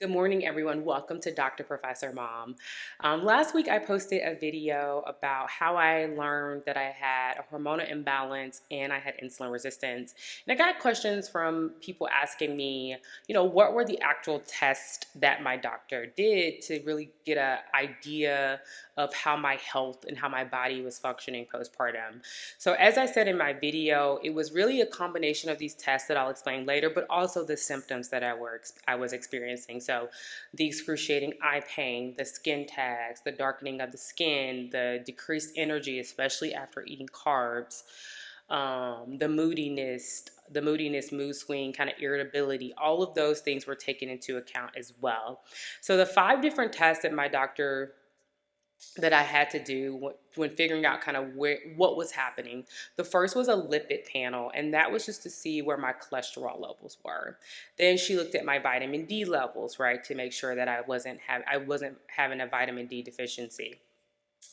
Good morning, everyone. Welcome to Dr. Professor Mom. Last week, I posted a video about how I learned that I had a hormonal imbalance and I had insulin resistance. And I got questions from people asking me, what were the actual tests that my doctor did to really get an idea of how my health and how my body was functioning postpartum. So, as I said in my video, it was really a combination of these tests that I'll explain later, but also the symptoms that I was experiencing. So the excruciating eye pain, the skin tags, the darkening of the skin, the decreased energy, especially after eating carbs, the moodiness, mood swing, kind of irritability, all of those things were taken into account as well. So the 5 different tests that I had to do when figuring out kind of what was happening. The first was a lipid panel, and that was just to see where my cholesterol levels were. Then she looked at my vitamin D levels, right, to make sure that I wasn't having a vitamin D deficiency.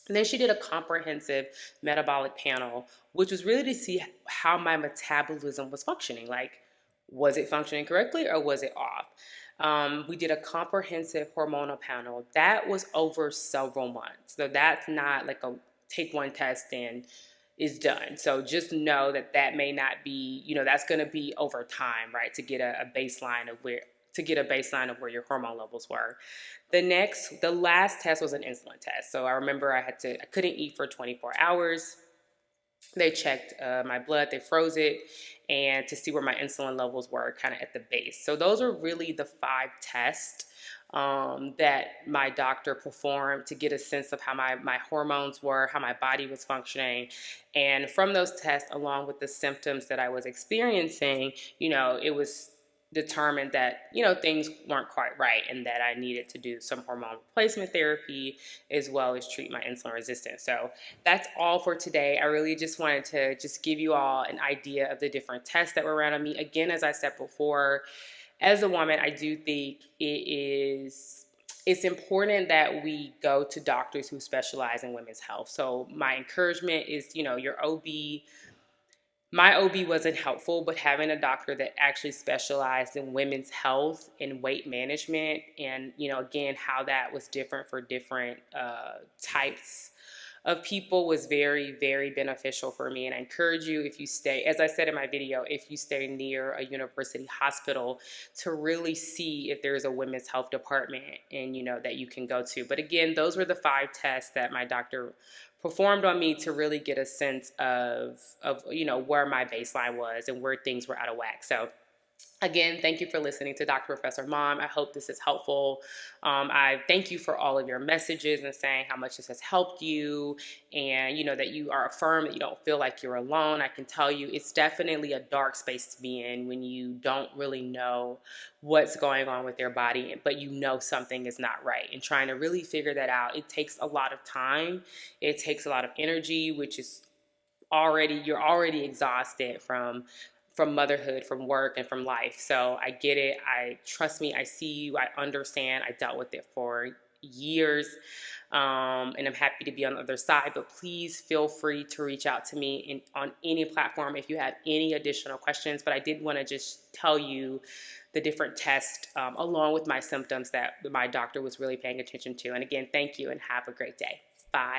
And then she did a comprehensive metabolic panel, which was really to see how my metabolism was functioning. Like, was it functioning correctly or was it off? We did a comprehensive hormonal panel that was over several months. So that's not like a take one test and is done. So just know that may not be, that's going to be over time, right? To get a baseline of where your hormone levels were. The last test was an insulin test. So I remember I couldn't eat for 24 hours. They checked my blood, they froze it, and to see where my insulin levels were kind of at the base. So those are really the 5 tests that my doctor performed to get a sense of how my hormones were, how my body was functioning. And from those tests, along with the symptoms that I was experiencing, it was determined that things weren't quite right and that I needed to do some hormone replacement therapy as well as treat my insulin resistance. So that's all for today. I really just wanted to just give you all an idea of the different tests that were around on me. Again, as I said before, as a woman, I do think it's important that we go to doctors who specialize in women's health. So my encouragement is, your OB. My OB wasn't helpful, but having a doctor that actually specialized in women's health and weight management, and again, how that was different for different types of people was very, very beneficial for me. And I encourage you, if you stay, as I said in my video, if you stay near a university hospital, to really see if there's a women's health department and that you can go to. But again, those were the 5 tests that my doctor performed on me to really get a sense of where my baseline was and where things were out of whack. So again, thank you for listening to Dr. Professor Mom. I hope this is helpful. I thank you for all of your messages and saying how much this has helped you, and that you are affirmed, that you don't feel like you're alone. I can tell you it's definitely a dark space to be in when you don't really know what's going on with your body, but something is not right. And trying to really figure that out, it takes a lot of time. It takes a lot of energy, which is you're already exhausted from motherhood, from work, and from life. So I get it. Trust me, I see you. I understand. I dealt with it for years. And I'm happy to be on the other side. But please feel free to reach out to me on any platform if you have any additional questions. But I did want to just tell you the different tests along with my symptoms that my doctor was really paying attention to. And again, thank you and have a great day. Bye.